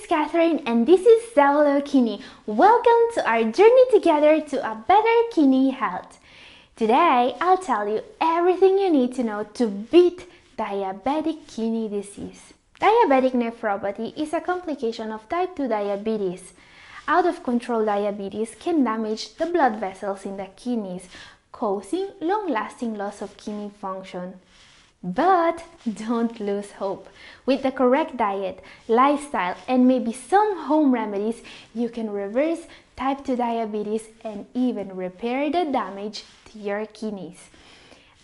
Catherine and this is Saulo Kidney. Welcome to our journey together to a better kidney health. Today, I'll tell you everything you need to know to beat diabetic kidney disease. Diabetic nephropathy is a complication of type 2 diabetes. Out of control diabetes can damage the blood vessels in the kidneys, causing long-lasting loss of kidney function. But don't lose hope. With the correct diet, lifestyle, and maybe some home remedies, you can reverse type 2 diabetes and even repair the damage to your kidneys.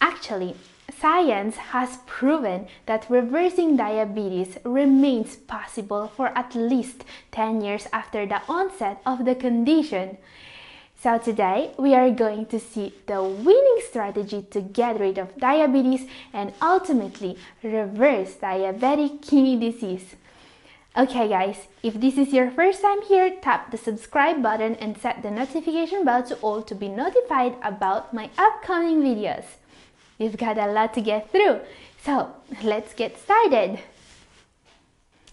Actually, science has proven that reversing diabetes remains possible for at least 10 years after the onset of the condition. So today, we are going to see the winning strategy to get rid of diabetes and ultimately reverse diabetic kidney disease. Okay guys, if this is your first time here, tap the subscribe button and set the notification bell to all to be notified about my upcoming videos. We've got a lot to get through, so let's get started.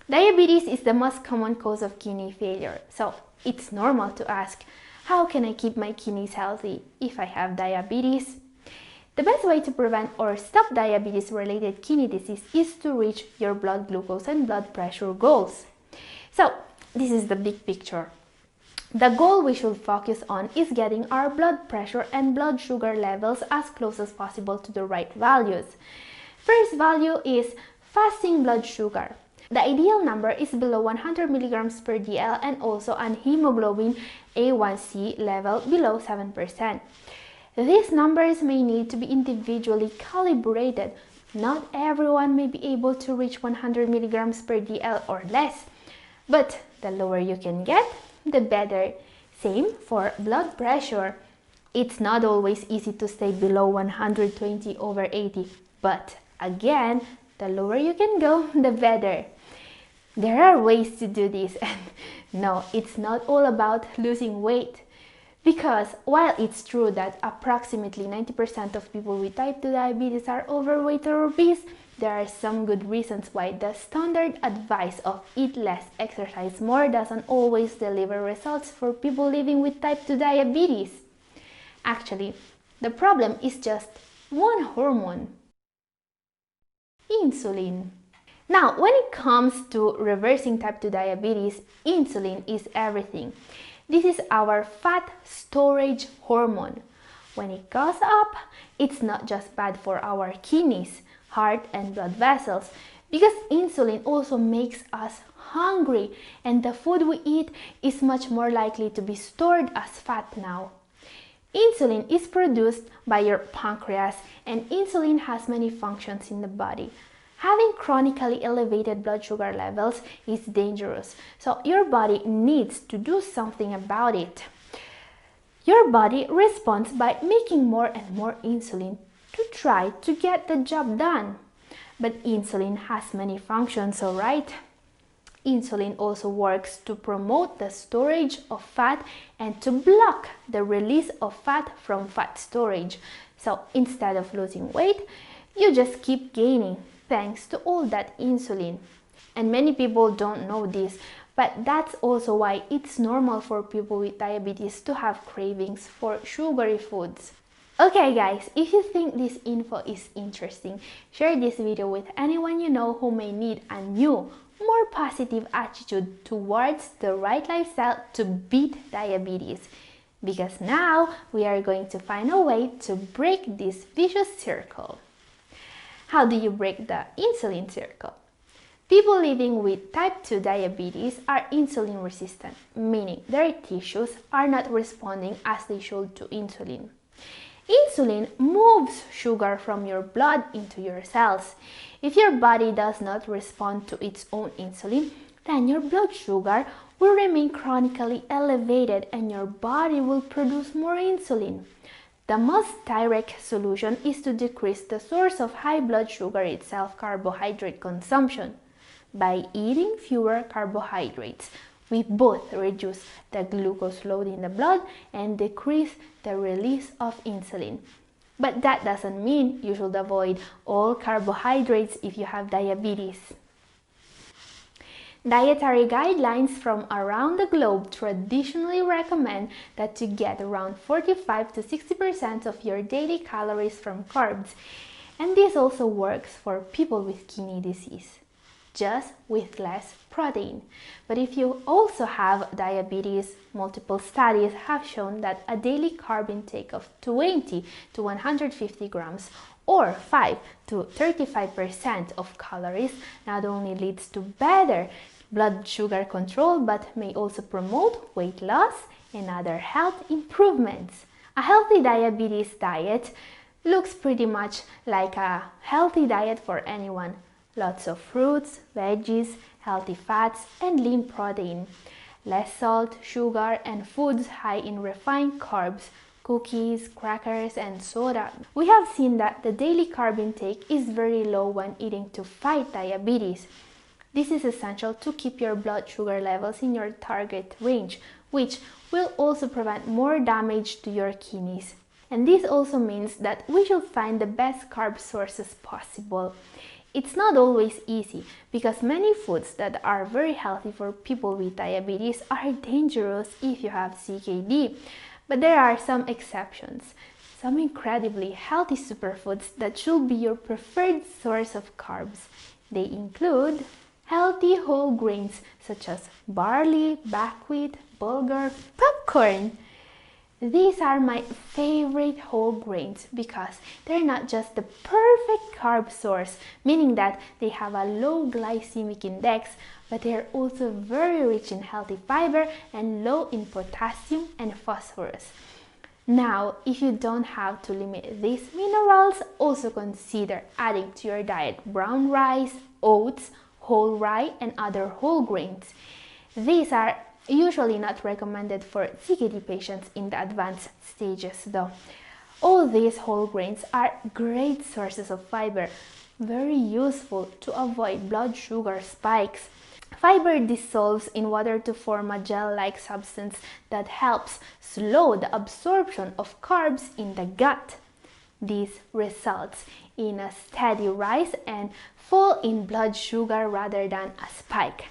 Diabetes is the most common cause of kidney failure, so it's normal to ask, how can I keep my kidneys healthy if I have diabetes? The best way to prevent or stop diabetes-related kidney disease is to reach your blood glucose and blood pressure goals. So, this is the big picture. The goal we should focus on is getting our blood pressure and blood sugar levels as close as possible to the right values. First value is fasting blood sugar. The ideal number is below 100 mg per dl and also an hemoglobin A1C level below 7%. These numbers may need to be individually calibrated. Not everyone may be able to reach 100 mg per dl or less, but the lower you can get, the better. Same for blood pressure. It's not always easy to stay below 120/80, but again, the lower you can go, the better. There are ways to do this, and no, it's not all about losing weight. Because while it's true that approximately 90% of people with type 2 diabetes are overweight or obese, there are some good reasons why the standard advice of eat less, exercise more doesn't always deliver results for people living with type 2 diabetes. Actually, the problem is just one hormone: insulin. Now, when it comes to reversing type 2 diabetes, insulin is everything. This is our fat storage hormone. When it goes up, it's not just bad for our kidneys, heart, and blood vessels, because insulin also makes us hungry, and the food we eat is much more likely to be stored as fat now. Insulin is produced by your pancreas, and insulin has many functions in the body. Having chronically elevated blood sugar levels is dangerous, so your body needs to do something about it. Your body responds by making more and more insulin to try to get the job done. But insulin has many functions, alright? Insulin also works to promote the storage of fat and to block the release of fat from fat storage. So instead of losing weight, you just keep gaining, thanks to all that insulin. And many people don't know this, but that's also why it's normal for people with diabetes to have cravings for sugary foods. Okay guys, if you think this info is interesting, share this video with anyone you know who may need a new, more positive attitude towards the right lifestyle to beat diabetes. Because now we are going to find a way to break this vicious circle. How do you break the insulin circle? People living with type 2 diabetes are insulin resistant, meaning their tissues are not responding as they should to insulin. Insulin moves sugar from your blood into your cells. If your body does not respond to its own insulin, then your blood sugar will remain chronically elevated and your body will produce more insulin. The most direct solution is to decrease the source of high blood sugar itself, carbohydrate consumption. By eating fewer carbohydrates, we both reduce the glucose load in the blood and decrease the release of insulin. But that doesn't mean you should avoid all carbohydrates if you have diabetes. Dietary guidelines from around the globe traditionally recommend that you get around 45 to 60% of your daily calories from carbs, and this also works for people with kidney disease, just with less protein. But if you also have diabetes, multiple studies have shown that a daily carb intake of 20 to 150 grams or 5 to 35% of calories not only leads to better blood sugar control but may also promote weight loss and other health improvements. A healthy diabetes diet looks pretty much like a healthy diet for anyone. Lots of fruits, veggies, healthy fats, and lean protein. Less salt, sugar, and foods high in refined carbs, cookies, crackers, and soda. We have seen that the daily carb intake is very low when eating to fight diabetes. This is essential to keep your blood sugar levels in your target range, which will also prevent more damage to your kidneys. And this also means that we should find the best carb sources possible. It's not always easy because many foods that are very healthy for people with diabetes are dangerous if you have CKD. But there are some exceptions, some incredibly healthy superfoods that should be your preferred source of carbs. They include healthy whole grains such as barley, buckwheat, bulgur, popcorn. These are my favorite whole grains because they're not just the perfect carb source, meaning that they have a low glycemic index, but they're also very rich in healthy fiber and low in potassium and phosphorus. Now, if you don't have to limit these minerals, also consider adding to your diet brown rice, oats, whole rye, and other whole grains. These are usually not recommended for CKD patients in the advanced stages though. All these whole grains are great sources of fiber, very useful to avoid blood sugar spikes. Fiber dissolves in water to form a gel-like substance that helps slow the absorption of carbs in the gut. This results in a steady rise and fall in blood sugar rather than a spike.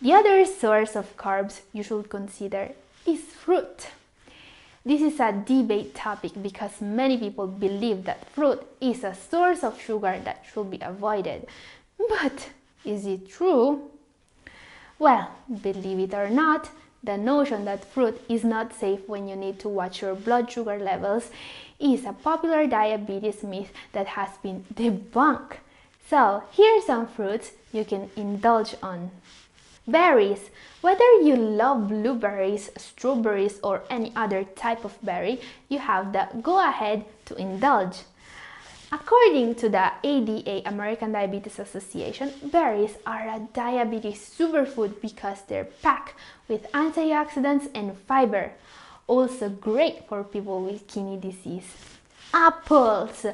The other source of carbs you should consider is fruit. This is a debate topic because many people believe that fruit is a source of sugar that should be avoided. But is it true? Well, believe it or not, the notion that fruit is not safe when you need to watch your blood sugar levels is a popular diabetes myth that has been debunked. So, here are some fruits you can indulge on. Berries. Whether you love blueberries, strawberries, or any other type of berry, you have the go-ahead to indulge. According to the ADA, American Diabetes Association, berries are a diabetes superfood because they're packed with antioxidants and fiber. Also great for people with kidney disease. Apples.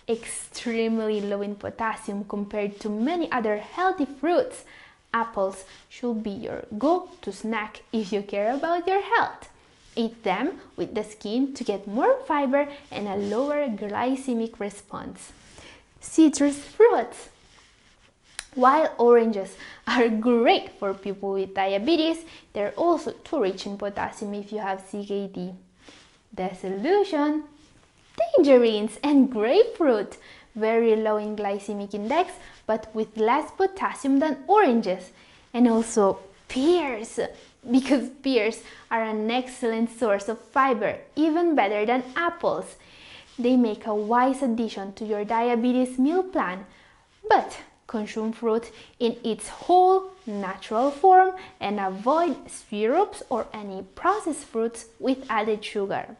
Extremely low in potassium compared to many other healthy fruits. Apples should be your go-to snack if you care about your health. Eat them with the skin to get more fiber and a lower glycemic response. Citrus fruits. While oranges are great for people with diabetes, they're also too rich in potassium if you have CKD. The solution? Tangerines and grapefruit. Very low in glycemic index, but with less potassium than oranges. And also pears, because pears are an excellent source of fiber, even better than apples. They make a wise addition to your diabetes meal plan, but consume fruit in its whole, natural form and avoid syrups or any processed fruits with added sugar.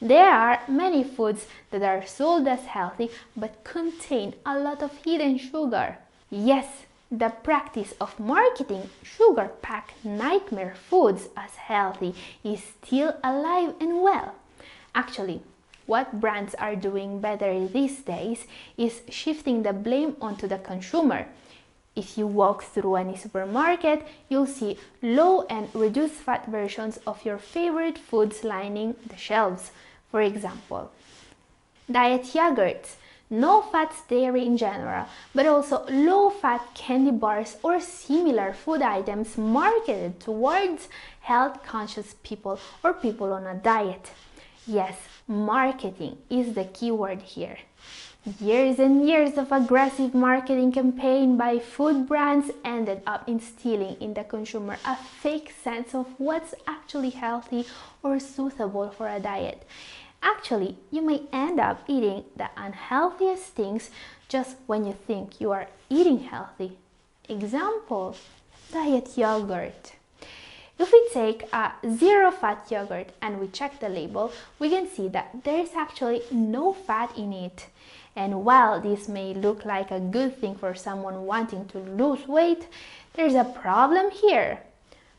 There are many foods that are sold as healthy but contain a lot of hidden sugar. Yes, the practice of marketing sugar-packed nightmare foods as healthy is still alive and well. Actually, what brands are doing better these days is shifting the blame onto the consumer. If you walk through any supermarket, you'll see low and reduced fat versions of your favorite foods lining the shelves. For example, diet yogurts. no-fat dairy in general, but also low-fat candy bars or similar food items marketed towards health-conscious people or people on a diet. Yes, marketing is the key word here. Years and years of aggressive marketing campaign by food brands ended up instilling in the consumer a fake sense of what's actually healthy or suitable for a diet. Actually, you may end up eating the unhealthiest things just when you think you are eating healthy. Example, diet yogurt. If we take a zero-fat yogurt and we check the label, we can see that there is actually no fat in it. And while this may look like a good thing for someone wanting to lose weight, there's a problem here.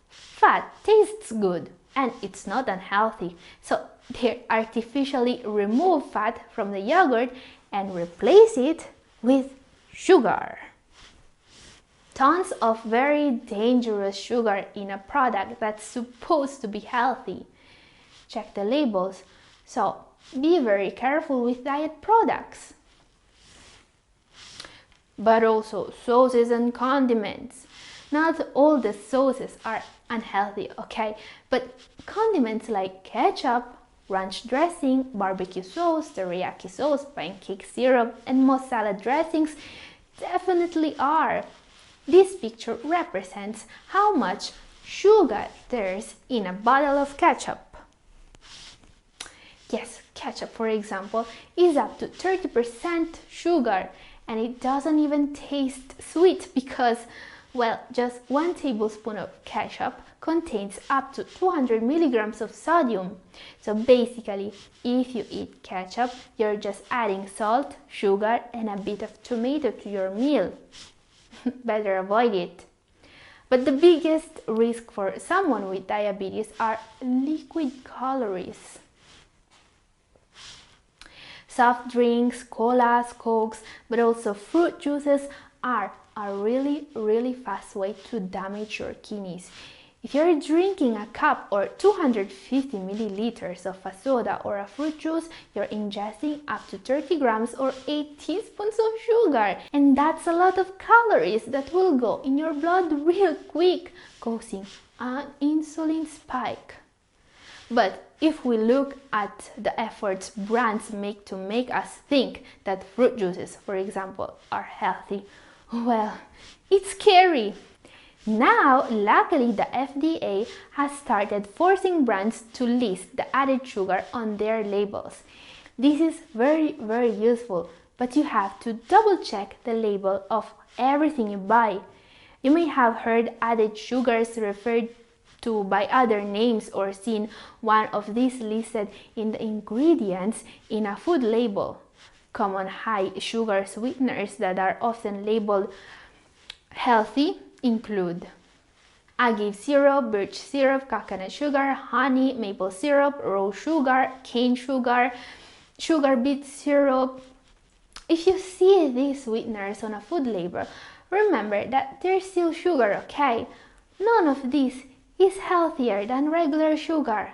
Fat tastes good and it's not unhealthy, so they artificially remove fat from the yogurt and replace it with sugar. Tons of very dangerous sugar in a product that's supposed to be healthy. Check the labels, so be very careful with diet products. But also sauces and condiments. Not all the sauces are unhealthy, okay? But condiments like ketchup, ranch dressing, barbecue sauce, teriyaki sauce, pancake syrup, and most salad dressings definitely are. This picture represents how much sugar there's in a bottle of ketchup. Yes, ketchup, for example, is up to 30% sugar, and it doesn't even taste sweet because, well, just 1 tablespoon of ketchup contains up to 200 milligrams of sodium. So basically, if you eat ketchup, you're just adding salt, sugar, and a bit of tomato to your meal. Better avoid it. But the biggest risk for someone with diabetes are liquid calories. Soft drinks, colas, cokes, but also fruit juices are a really fast way to damage your kidneys. If you're drinking a cup or 250 milliliters of a soda or a fruit juice, you're ingesting up to 30 grams or 8 teaspoons of sugar. And that's a lot of calories that will go in your blood real quick, causing an insulin spike. But if we look at the efforts brands make to make us think that fruit juices, for example, are healthy, well, it's scary. Now, luckily, the FDA has started forcing brands to list the added sugar on their labels. This is very useful, but you have to double check the label of everything you buy. You may have heard added sugars referred to by other names or seen one of these listed in the ingredients in a food label. Common high sugar sweeteners that are often labeled healthy include agave syrup, birch syrup, coconut sugar, honey, maple syrup, rose sugar, cane sugar, sugar beet syrup. If you see these sweeteners on a food label, remember that they're still sugar, okay? None of these is healthier than regular sugar.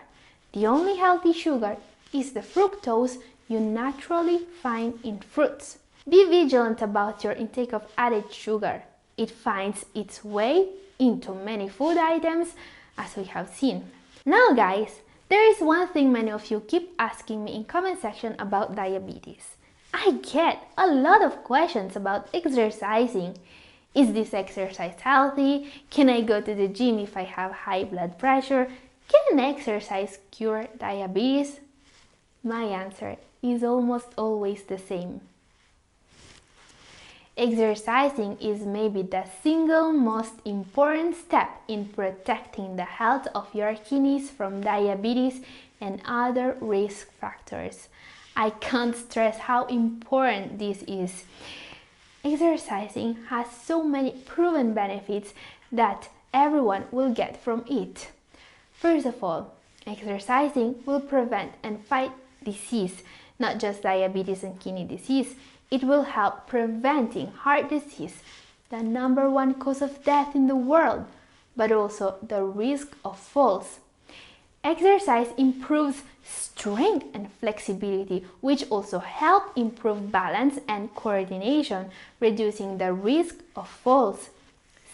The only healthy sugar is the fructose you naturally find in fruits. Be vigilant about your intake of added sugar. It finds its way into many food items, as we have seen. Now guys, there is one thing many of you keep asking me in comment section about diabetes. I get a lot of questions about exercising. Is this exercise healthy? Can I go to the gym if I have high blood pressure? Can exercise cure diabetes? My answer is almost always the same. Exercising is maybe the single most important step in protecting the health of your kidneys from diabetes and other risk factors. I can't stress how important this is. Exercising has so many proven benefits that everyone will get from it. First of all, exercising will prevent and fight disease, not just diabetes and kidney disease. It will help preventing heart disease, the #1 cause of death in the world, but also the risk of falls. Exercise improves strength and flexibility, which also help improve balance and coordination, reducing the risk of falls.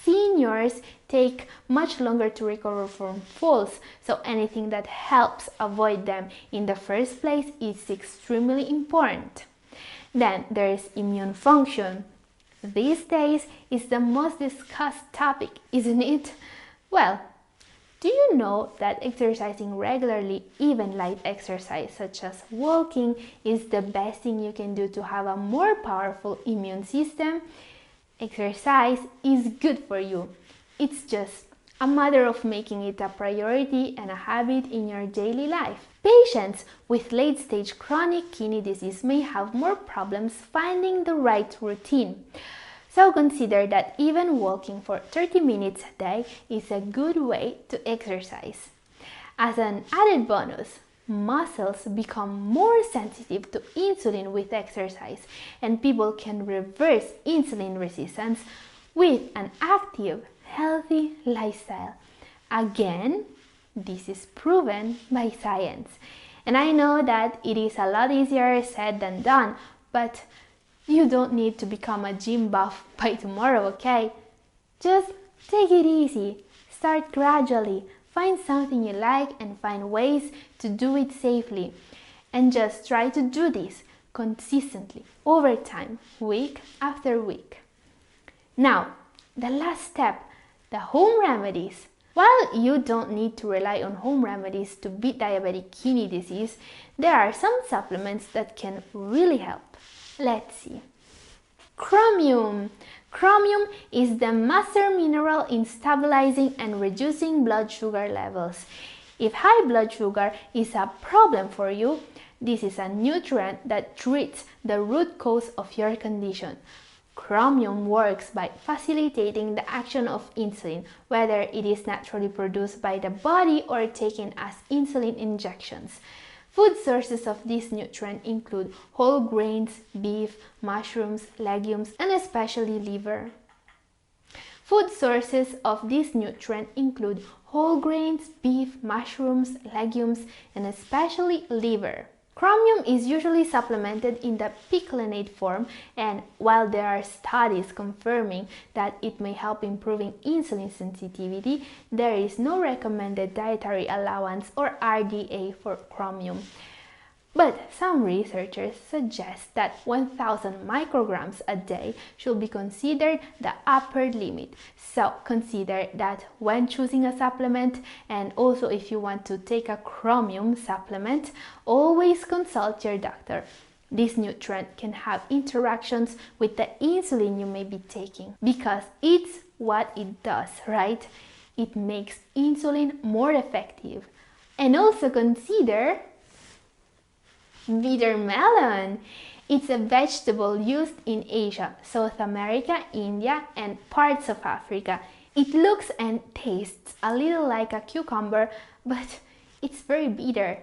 Seniors take much longer to recover from falls, so anything that helps avoid them in the first place is extremely important. Then there is immune function. These days is the most discussed topic, isn't it? Well, do you know that exercising regularly, even light exercise such as walking, is the best thing you can do to have a more powerful immune system? Exercise is good for you. It's just a matter of making it a priority and a habit in your daily life. Patients with late-stage chronic kidney disease may have more problems finding the right routine. So consider that even walking for 30 minutes a day is a good way to exercise. As an added bonus, muscles become more sensitive to insulin with exercise, and people can reverse insulin resistance with an active, healthy lifestyle. Again, this is proven by science. And I know that it is a lot easier said than done, but you don't need to become a gym buff by tomorrow, okay? Just take it easy. Start gradually. Find something you like and find ways to do it safely. And just try to do this consistently over time, week after week. Now, the last step, the home remedies. While you don't need to rely on home remedies to beat diabetic kidney disease, there are some supplements that can really help. Let's see. Chromium. Chromium is the master mineral in stabilizing and reducing blood sugar levels. If high blood sugar is a problem for you, this is a nutrient that treats the root cause of your condition. Chromium works by facilitating the action of insulin, whether it is naturally produced by the body or taken as insulin injections. Food sources of this nutrient include whole grains, beef, mushrooms, legumes, and especially liver. Food sources of this nutrient include whole grains, beef, mushrooms, legumes, and especially liver. Chromium is usually supplemented in the picolinate form, and while there are studies confirming that it may help improving insulin sensitivity, there is no recommended dietary allowance or RDA for chromium. But some researchers suggest that 1000 micrograms a day should be considered the upper limit. So consider that when choosing a supplement, and also if you want to take a chromium supplement, always consult your doctor. This nutrient can have interactions with the insulin you may be taking because it's what it does, right? It makes insulin more effective. And also consider bitter melon. It's a vegetable used in Asia, South America, India, and parts of Africa. It looks and tastes a little like a cucumber, but it's very bitter.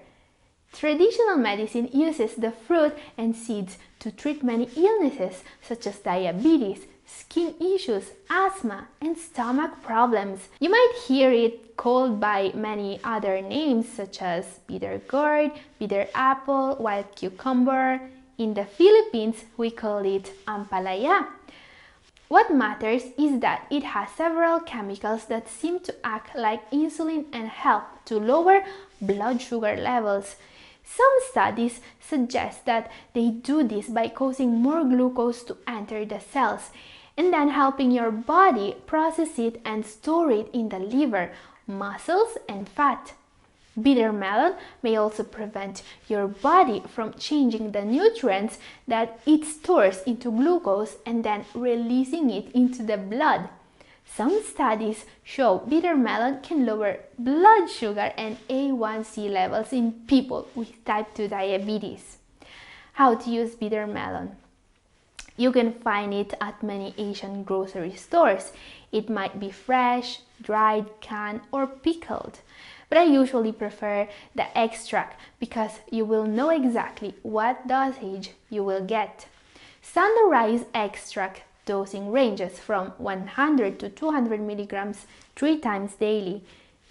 Traditional medicine uses the fruit and seeds to treat many illnesses such as diabetes, skin issues, asthma, and stomach problems. You might hear it called by many other names such as bitter gourd, bitter apple, wild cucumber. In the Philippines, we call it ampalaya. What matters is that it has several chemicals that seem to act like insulin and help to lower blood sugar levels. Some studies suggest that they do this by causing more glucose to enter the cells and then helping your body process it and store it in the liver, muscles, and fat. Bitter melon may also prevent your body from changing the nutrients that it stores into glucose and then releasing it into the blood. Some studies show bitter melon can lower blood sugar and A1C levels in people with type 2 diabetes. How to use bitter melon? You can find it at many Asian grocery stores. It might be fresh, dried, canned, or pickled. But I usually prefer the extract because you will know exactly what dosage you will get. Standardized extract dosing ranges from 100 to 200 milligrams 3 times daily.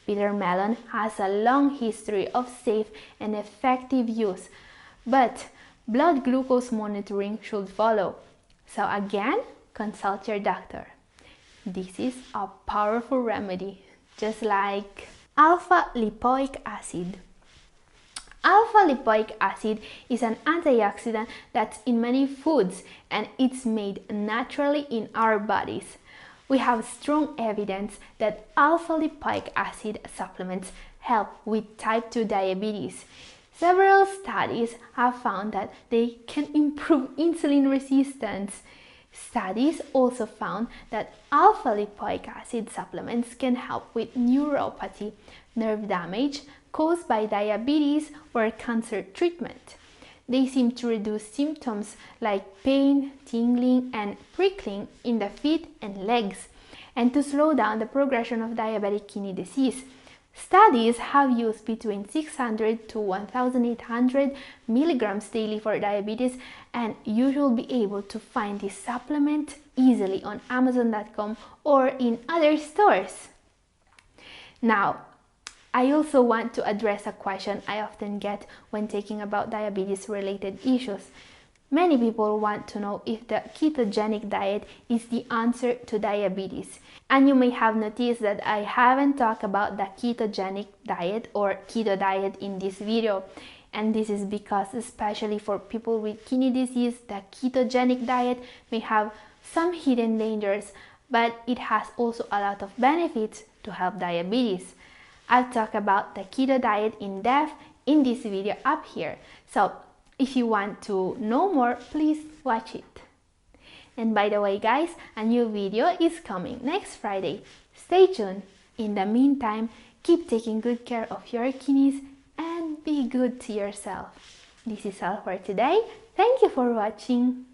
Bitter melon has a long history of safe and effective use, but blood glucose monitoring should follow. So again, consult your doctor. This is a powerful remedy, just like alpha-lipoic acid. Alpha-lipoic acid is an antioxidant that's in many foods and it's made naturally in our bodies. We have strong evidence that alpha-lipoic acid supplements help with type 2 diabetes. Several studies have found that they can improve insulin resistance. Studies also found that alpha-lipoic acid supplements can help with neuropathy, nerve damage caused by diabetes or cancer treatment. They seem to reduce symptoms like pain, tingling, and prickling in the feet and legs, and to slow down the progression of diabetic kidney disease. Studies have used between 600 to 1,800 milligrams daily for diabetes, and you will be able to find this supplement easily on Amazon.com or in other stores. Now, I also want to address a question I often get when talking about diabetes related issues. Many people want to know if the ketogenic diet is the answer to diabetes. And you may have noticed that I haven't talked about the ketogenic diet or keto diet in this video. And this is because, especially for people with kidney disease, the ketogenic diet may have some hidden dangers, but it has also a lot of benefits to help diabetes. I'll talk about the keto diet in depth in this video up here. So if you want to know more, please watch it. And by the way guys, a new video is coming next Friday. Stay tuned. In the meantime, keep taking good care of your kidneys and be good to yourself. This is all for today. Thank you for watching.